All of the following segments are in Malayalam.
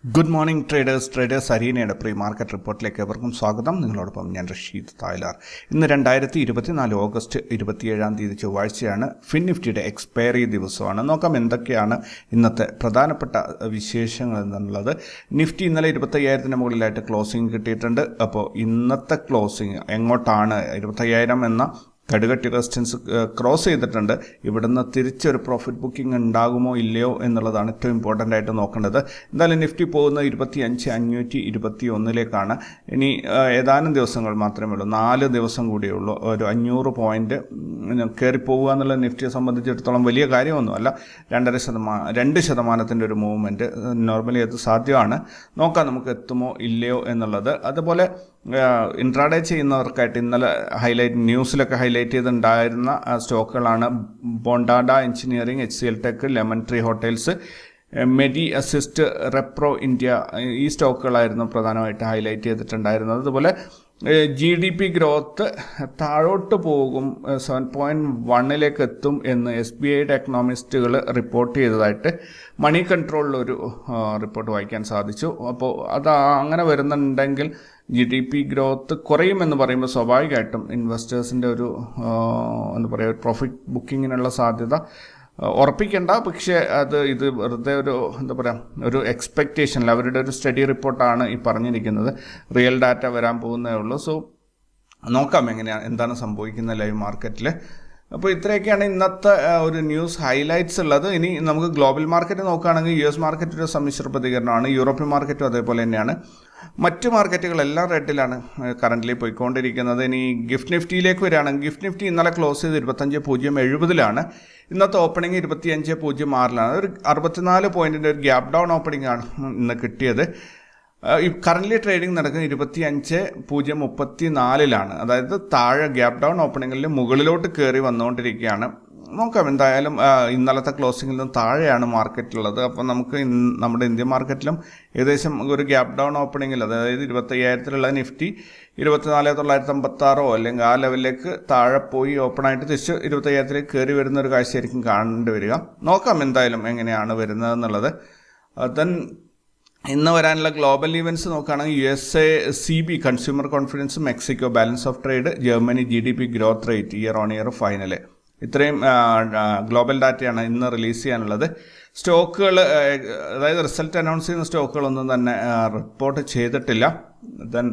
ഗുഡ് മോർണിംഗ് ട്രേഡേഴ്സ് അരീനയുടെ പ്രീ മാർക്കറ്റ് റിപ്പോർട്ടിലേക്ക് എവർക്കും സ്വാഗതം. നിങ്ങളോടൊപ്പം ഞാൻ റഷീദ് തായ്ലാർ. ഇന്ന് 2024 ഓഗസ്റ്റ് 27 ചൊവ്വാഴ്ചയാണ്. നിഫ്റ്റിയുടെ എക്സ്പയറി ദിവസമാണ്. നോക്കാം എന്തൊക്കെയാണ് ഇന്നത്തെ പ്രധാനപ്പെട്ട വിശേഷങ്ങൾ എന്നുള്ളത്. നിഫ്റ്റി ഇന്നലെ 25,000 മുകളിലായിട്ട് ക്ലോസിംഗ് കിട്ടിയിട്ടുണ്ട്. അപ്പോൾ ഇന്നത്തെ ക്ലോസിംഗ് എങ്ങോട്ടാണ്? 25,000 എന്ന കടുകട്ടി റെസിസ്റ്റൻസ് ക്രോസ് ചെയ്തിട്ടുണ്ട്. ഇവിടുന്ന് തിരിച്ചൊരു പ്രോഫിറ്റ് ബുക്കിംഗ് ഉണ്ടാകുമോ ഇല്ലയോ എന്നുള്ളതാണ് ഏറ്റവും ഇമ്പോർട്ടൻ്റ് ആയിട്ട് നോക്കേണ്ടത്. എന്തായാലും നിഫ്റ്റി പോകുന്നത് 25,521 ഇനി ഏതാനും ദിവസങ്ങൾ മാത്രമേ ഉള്ളൂ, 4 ദിവസം കൂടിയേ ഉള്ളൂ. ഒരു 500 പോയിന്റ് കയറിപ്പോവുക എന്നുള്ള നിഫ്റ്റിയെ സംബന്ധിച്ചിടത്തോളം വലിയ കാര്യമൊന്നുമല്ല. 2% ഒരു മൂവ്മെൻറ്റ് നോർമലി അത് സാധ്യമാണ്. നോക്കാം നമുക്ക് എത്തുമോ ഇല്ലയോ എന്നുള്ളത്. അതുപോലെ ഇൻട്രാഡേ ചെയ്യുന്നവർക്കായിട്ട് ഇന്നലെ ന്യൂസിലൊക്കെ ഹൈലൈറ്റ് ചെയ്തിട്ടുണ്ടായിരുന്ന സ്റ്റോക്കുകളാണ് Bondada engineering, HCL tech, lemon tree hotels, medi assist, repro India. ഈ സ്റ്റോക്കുകളായിരുന്നു പ്രധാനമായിട്ട് ഹൈലൈറ്റ് ചെയ്തിട്ടുണ്ടായിരുന്നത്. അതുപോലെ GDP ഗ്രോത്ത് താഴോട്ട് പോകും, 7.1 എത്തും എന്ന് SBIയുടെ എക്കണോമിസ്റ്റുകൾ റിപ്പോർട്ട് ചെയ്തതായിട്ട് മണി കൺട്രോളിലൊരു റിപ്പോർട്ട് വായിക്കാൻ സാധിച്ചു. അപ്പോൾ അത് അങ്ങനെ വരുന്നുണ്ടെങ്കിൽ GDP ഗ്രോത്ത് കുറയുമെന്ന് പറയുമ്പോൾ സ്വാഭാവികമായിട്ടും ഇൻവെസ്റ്റേഴ്സിൻ്റെ ഒരു എന്താ പറയുക, പ്രോഫിറ്റ് ബുക്കിങ്ങിനുള്ള സാധ്യത ഉറപ്പിക്കേണ്ട. പക്ഷേ ഇത് വെറുതെ ഒരു എന്താ പറയുക, ഒരു എക്സ്പെക്റ്റേഷനിൽ അവരുടെ ഒരു സ്റ്റഡി റിപ്പോർട്ടാണ് ഈ പറഞ്ഞിരിക്കുന്നത്. റിയൽ ഡാറ്റ വരാൻ പോകുന്നേ ഉള്ളൂ. സോ നോക്കാം എന്താണ് സംഭവിക്കുന്നത് ലൈവ് മാർക്കറ്റിൽ. അപ്പോൾ ഇത്രയൊക്കെയാണ് ഇന്നത്തെ ഒരു ന്യൂസ് ഹൈലൈറ്റ്സ് ഉള്ളത്. ഇനി നമുക്ക് ഗ്ലോബൽ മാർക്കറ്റ് നോക്കുകയാണെങ്കിൽ US മാർക്കറ്റ് ഒരു സമ്മിശ്ര പ്രതികരണമാണ്. യൂറോപ്യൻ മാർക്കറ്റും അതേപോലെ തന്നെയാണ്. മറ്റ് മാർക്കറ്റുകളെല്ലാം റെഡിലാണ് കറൻ്റ്ലി പോയിക്കൊണ്ടിരിക്കുന്നത്. ഇനി ഗിഫ്റ്റ് നിഫ്റ്റിയിലേക്ക് വരികയാണെങ്കിൽ ഗിഫ്റ്റ് നിഫ്റ്റി ഇന്നലെ ക്ലോസ് ചെയ്ത് 25,070 ഇന്നത്തെ ഓപ്പണിംഗ് 25,006 ഒരു 64 പോയിന്റിൻ്റെ ഒരു ഗ്യാപ് ഡൗൺ ഓപ്പണിംഗ് ആണ് ഇന്ന് കിട്ടിയത്. കറൻ്റ്ലി ട്രേഡിംഗ് നടക്കുന്നത് 25,034 അതായത് താഴെ ഗ്യാപ് ഡൗൺ ഓപ്പണിങ്ങിൽ മുകളിലോട്ട് കയറി വന്നുകൊണ്ടിരിക്കുകയാണ്. നോക്കാം എന്തായാലും ഇന്നലത്തെ ക്ലോസിംഗിൽ നിന്ന് താഴെയാണ് മാർക്കറ്റുള്ളത്. അപ്പോൾ നമുക്ക് നമ്മുടെ ഇന്ത്യൻ മാർക്കറ്റിലും ഏകദേശം ഒരു ഗ്യാപ് ഡൗൺ ഓപ്പണിങ്ങിൽ, അതായത് 25,000 നിഫ്റ്റി 24,956 അല്ലെങ്കിൽ ആ ലെവലിലേക്ക് താഴെ പോയി ഓപ്പണായിട്ട് തിരിച്ച് 25,000 കയറി വരുന്ന ഒരു കാഴ്ചയായിരിക്കും കാണേണ്ടി വരിക. നോക്കാം എന്തായാലും എങ്ങനെയാണ് വരുന്നതെന്നുള്ളത്. ദെൻ ഇന്ന് വരാനുള്ള ഗ്ലോബൽ ഇവൻറ്റ്സ് നോക്കുകയാണെങ്കിൽ USA CB consumer confidence, Mexico balance of trade, Germany GDP growth rate year on year final. ഇത്രയും ഗ്ലോബൽ ഡാറ്റയാണ് ഇന്ന് റിലീസ് ചെയ്യാനുള്ളത്. സ്റ്റോക്കുകൾ, അതായത് റിസൾട്ട് അനൗൺസ് ചെയ്യുന്ന സ്റ്റോക്കുകളൊന്നും തന്നെ റിപ്പോർട്ട് ചെയ്തിട്ടില്ല. ദെൻ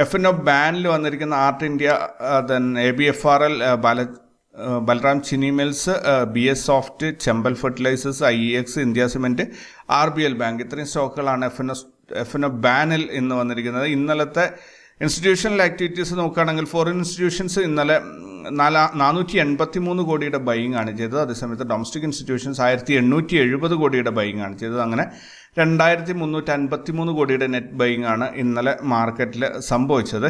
F&O ബാനിൽ വന്നിരിക്കുന്ന art India, then ABFRL, Balram Chini mills, BS soft, Chambal fertilisers, IEX, India cement, RBL bank. ഇത്രയും സ്റ്റോക്കുകളാണ് F&O ബാനിൽ ഇന്ന് വന്നിരിക്കുന്നത്. ഇന്നലത്തെ ഇൻസ്റ്റിറ്റ്യൂഷണൽ ആക്ടിവിറ്റീസ് നോക്കുകയാണെങ്കിൽ ഫോറിൻ ഇൻസ്റ്റിറ്റ്യൂഷൻസ് ഇന്നലെ 483 കോടിയുടെ ബൈയിങ് ആണ് ചെയ്തത്. അതേസമയത്ത് ഡൊമസ്റ്റിക് ഇൻസ്റ്റിറ്റ്യൂഷൻസ് 1870 കോടിയുടെ ബൈയിങ് ആണ് ചെയ്തത്. അങ്ങനെ 2,353 കോടിയുടെ നെറ്റ് ബൈയിങ് ആണ് ഇന്നലെ മാർക്കറ്റിൽ സംഭവിച്ചത്.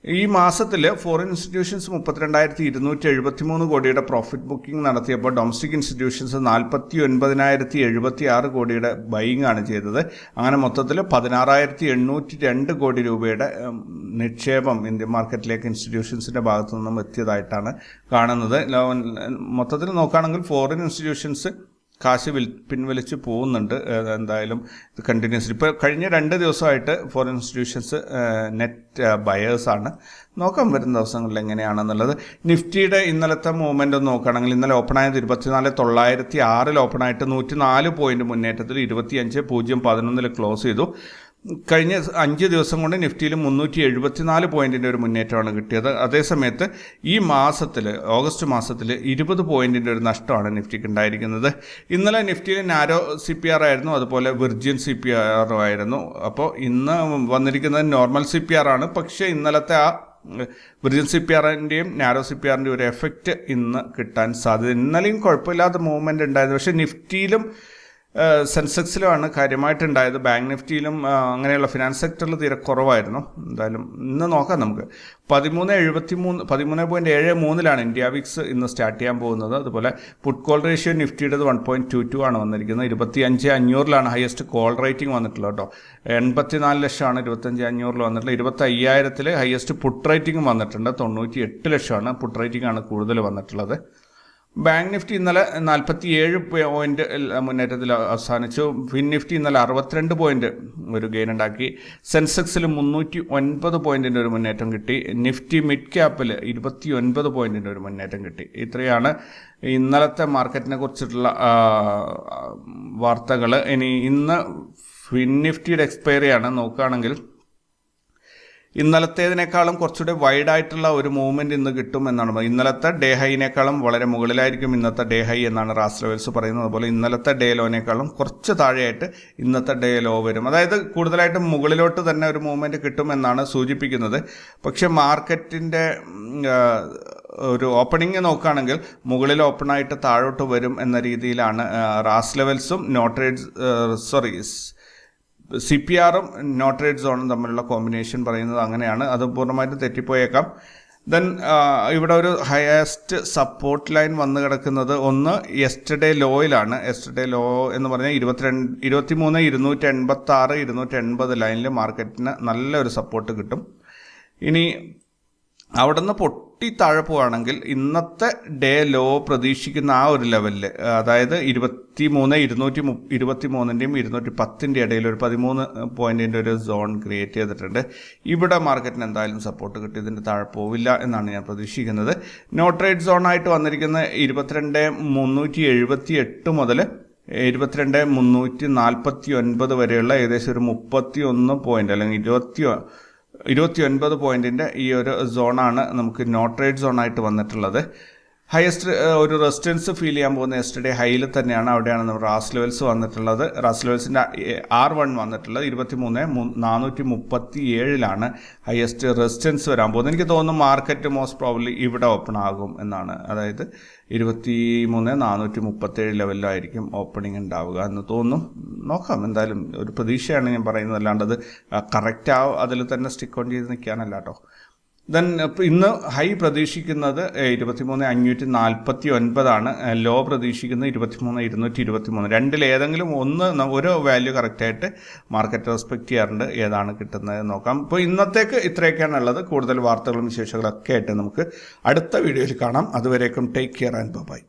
ഈ മാസത്തിൽ ഫോറിൻ ഇൻസ്റ്റിറ്റ്യൂഷൻസ് 32,273 കോടിയുടെ പ്രോഫിറ്റ് ബുക്കിംഗ് നടത്തിയപ്പോൾ ഡൊമസ്റ്റിക് ഇൻസ്റ്റിറ്റ്യൂഷൻസ് 49,076 കോടിയുടെ ബൈയിങ് ആണ് ചെയ്തത്. അങ്ങനെ മൊത്തത്തിൽ 16,802 കോടി രൂപയുടെ നിക്ഷേപം ഇന്ത്യൻ മാർക്കറ്റിലേക്ക് ഇൻസ്റ്റിറ്റ്യൂഷൻസിൻ്റെ ഭാഗത്തു നിന്നും എത്തിയതായിട്ടാണ് കാണുന്നത്. മൊത്തത്തിൽ നോക്കുകയാണെങ്കിൽ ഫോറിൻ ഇൻസ്റ്റിറ്റ്യൂഷൻസ് കാശ് പിൻവലിച്ച് പോകുന്നുണ്ട്. എന്തായാലും ഇത് കണ്ടിന്യൂസ്ലി ഇപ്പോൾ കഴിഞ്ഞ 2 ദിവസമായിട്ട് ഫോറിൻ ഇൻസ്റ്റിറ്റ്യൂഷൻസ് നെറ്റ് ബയേഴ്സാണ്. നോക്കാം വരും ദിവസങ്ങളിൽ എങ്ങനെയാണെന്നുള്ളത്. നിഫ്റ്റിയുടെ ഇന്നലത്തെ മൂവ്മെൻ്റ് ഒന്ന് നോക്കുകയാണെങ്കിൽ ഇന്നലെ ഓപ്പണായത് 24,906 ഓപ്പണായിട്ട് 104 പോയിന്റ് മുന്നേറ്റത്തിൽ 25,011 ക്ലോസ് ചെയ്തു. കഴിഞ്ഞ 5 ദിവസം കൊണ്ട് നിഫ്റ്റിയിൽ 374 പോയിന്റിൻ്റെ ഒരു മുന്നേറ്റമാണ് കിട്ടിയത്. അതേസമയത്ത് ഈ മാസത്തിൽ, ഓഗസ്റ്റ് മാസത്തിൽ 20 പോയിന്റിൻ്റെ ഒരു നഷ്ടമാണ് നിഫ്റ്റിക്ക് ഉണ്ടായിരിക്കുന്നത്. ഇന്നലെ നിഫ്റ്റിയിൽ നാരോ CPR ആയിരുന്നു, അതുപോലെ വിർജിൻ CPR ആയിരുന്നു. അപ്പോൾ ഇന്ന് വന്നിരിക്കുന്നത് നോർമൽ CPR ആണ്. പക്ഷേ ഇന്നലത്തെ ആ വിർജിൻ CPRൻ്റെയും നാരോ CPRൻ്റെയും ഒരു എഫക്റ്റ് ഇന്ന് കിട്ടാൻ സാധ്യത. ഇന്നലെയും കുഴപ്പമില്ലാത്ത മൂവ്മെൻറ്റ് ഉണ്ടായിരുന്നു. പക്ഷേ നിഫ്റ്റിയിലും സെൻസെക്സിലുമാണ് കാര്യമായിട്ടുണ്ടായത്. ബാങ്ക് നിഫ്റ്റിയിലും അങ്ങനെയുള്ള ഫിനാൻസ് സെക്ടറിൽ തീരെ കുറവായിരുന്നു. എന്തായാലും ഇന്ന് നോക്കാം നമുക്ക്. 13.73 ഇന്ത്യ വിക്സ് ഇന്ന് സ്റ്റാർട്ട് ചെയ്യാൻ പോകുന്നത്. അതുപോലെ പുട്ട് കോൾ റേഷ്യോ നിഫ്റ്റിയുടേത് 1.22 ആണ് വന്നിരിക്കുന്നത്. 25,500 ഹയസ്റ്റ് കോൾ റേറ്റിംഗ് വന്നിട്ടുള്ളത് കേട്ടോ. 84 ലക്ഷമാണ് 25,500 വന്നിട്ടുള്ളത്. 25,000 ഹയസ്റ്റ് പുട്ട് റേറ്റിംഗും വന്നിട്ടുണ്ട്. 98 ലക്ഷമാണ് പുട്ട് റേറ്റിംഗ് ആണ് കൂടുതൽ വന്നിട്ടുള്ളത്. ബാങ്ക് നിഫ്റ്റി ഇന്നലെ 47 പോയിന്റ് മുന്നേറ്റത്തിൽ അവസാനിച്ചു. ഫിൻ നിഫ്റ്റി ഇന്നലെ 62 പോയിന്റ് ഒരു ഗെയിൻ ഉണ്ടാക്കി. സെൻസെക്സിൽ 309 പോയിന്റിൻ്റെ ഒരു മുന്നേറ്റം കിട്ടി. നിഫ്റ്റി മിഡ് ക്യാപ്പിൽ 29 പോയിന്റിൻ്റെ ഒരു മുന്നേറ്റം കിട്ടി. ഇത്രയാണ് ഇന്നലത്തെ മാർക്കറ്റിനെ കുറിച്ചിട്ടുള്ള വാർത്തകൾ. ഇനി ഇന്ന് ഫിൻ നിഫ്റ്റിയുടെ എക്സ്പയറിയാണ് നോക്കുകയാണെങ്കിൽ ഇന്നലത്തേതിനേക്കാളും കുറച്ചുകൂടെ വൈഡായിട്ടുള്ള ഒരു മൂവ്മെൻറ്റ് ഇന്ന് കിട്ടുമെന്നാണ്. ഇന്നലത്തെ ഡേ ഹൈനേക്കാളും വളരെ മുകളിലായിരിക്കും ഇന്നത്തെ ഡേ ഹൈ എന്നാണ് റാസ് ലെവൽസ് പറയുന്നത്. അതുപോലെ ഇന്നലത്തെ ഡേ ലോനേക്കാളും കുറച്ച് താഴെയായിട്ട് ഇന്നത്തെ ഡേ ലോ വരും. അതായത് കൂടുതലായിട്ടും മുകളിലോട്ട് തന്നെ ഒരു മൂവ്മെൻറ്റ് കിട്ടുമെന്നാണ് സൂചിപ്പിക്കുന്നത്. പക്ഷേ മാർക്കറ്റിൻ്റെ ഒരു ഓപ്പണിങ് നോക്കുകയാണെങ്കിൽ മുകളിൽ ഓപ്പണായിട്ട് താഴോട്ട് വരും എന്ന രീതിയിലാണ് റാസ് ലെവൽസും CPR-ഉം നോ ട്രേഡ് സോണും തമ്മിലുള്ള കോമ്പിനേഷൻ പറയുന്നത് അങ്ങനെയാണ്. അത് പൂർണ്ണമായിട്ടും തെറ്റിപ്പോയേക്കാം. ദെൻ ഇവിടെ ഒരു ഹയസ്റ്റ് സപ്പോർട്ട് ലൈൻ വന്ന് കിടക്കുന്നത് ഒന്ന് യെസ്റ്റർഡേ ലോയിലാണ്. യെസ്റ്റർഡേ ലോ എന്ന് പറഞ്ഞാൽ 23,286 280 ലൈനിൽ മാർക്കറ്റിന് നല്ലൊരു സപ്പോർട്ട് കിട്ടും. ഇനി അവിടെ നിന്ന് പൊട്ടി താഴെ പോവുകയാണെങ്കിൽ ഇന്നത്തെ ഡേ ലോ പ്രതീക്ഷിക്കുന്ന ആ ഒരു ലെവലിൽ, അതായത് 23,223 210 ഇടയിൽ ഒരു 13 പോയിന്റിൻ്റെ ഒരു സോൺ ക്രിയേറ്റ് ചെയ്തിട്ടുണ്ട്. ഇവിടെ മാർക്കറ്റിന് എന്തായാലും സപ്പോർട്ട് കിട്ടി ഇതിൻ്റെ താഴെ പോവില്ല എന്നാണ് ഞാൻ പ്രതീക്ഷിക്കുന്നത്. നോ ട്രേഡ് സോണായിട്ട് വന്നിരിക്കുന്ന 22,378 മുതൽ 22,349 വരെയുള്ള ഏകദേശം ഒരു 31 പോയിന്റ് അല്ലെങ്കിൽ 29 പോയിന്റിൻ്റെ ഈ ഒരു സോണാണ് നമുക്ക് നോ ട്രേഡ് സോണായിട്ട് വന്നിട്ടുള്ളത്. ഹയസ്റ്റ് ഒരു റെസിസ്റ്റൻസ് ഫീൽ ചെയ്യാൻ പോകുന്ന യെസ്റ്റർഡേ ഹൈയിൽ തന്നെയാണ്. അവിടെയാണ് നമ്മൾ റാസ് ലെവൽസ് വന്നിട്ടുള്ളത്. റാസ് ലെവൽസിൻ്റെ R1 വന്നിട്ടുള്ളത് 23,437 ഹയസ്റ്റ് റെസിസ്റ്റൻസ് വരാൻ പോകുന്നത്. എനിക്ക് തോന്നുന്നു മാർക്കറ്റ് മോസ്റ്റ് പ്രോബ്ലി ഇവിടെ ഓപ്പൺ ആകും എന്നാണ്. അതായത് 23,437 ലെവലിലായിരിക്കും ഓപ്പണിംഗ് ഉണ്ടാവുക എന്ന് തോന്നുന്നു. നോക്കാം, എന്തായാലും ഒരു പ്രതീക്ഷയാണ് ഞാൻ പറയുന്നത്, അല്ലാണ്ട് അത് കറക്റ്റ് അതിൽ തന്നെ സ്റ്റിക്ക് ഓൺ ചെയ്ത് നിൽക്കാനല്ല കേട്ടോ. ദെൻ ഇന്ന് ഹൈ പ്രതീക്ഷിക്കുന്നത് 23,549 ലോ പ്രതീക്ഷിക്കുന്നത് 23,223. രണ്ടിലേതെങ്കിലും ഒരു വാല്യൂ കറക്റ്റായിട്ട് മാർക്കറ്റ് റെസ്പെക്റ്റ് ചെയ്യാറുണ്ട്. ഏതാണ് കിട്ടുന്നത് നോക്കാം. ഇപ്പോൾ ഇന്നത്തേക്ക് ഇത്രയൊക്കെയാണ് ഉള്ളത്. കൂടുതൽ വാർത്തകളും വിശേഷങ്ങളൊക്കെ ആയിട്ട് നമുക്ക് അടുത്ത വീഡിയോയിൽ കാണാം. അതുവരേക്കും ടേക്ക് കെയർ ആൻഡ് ബൈ.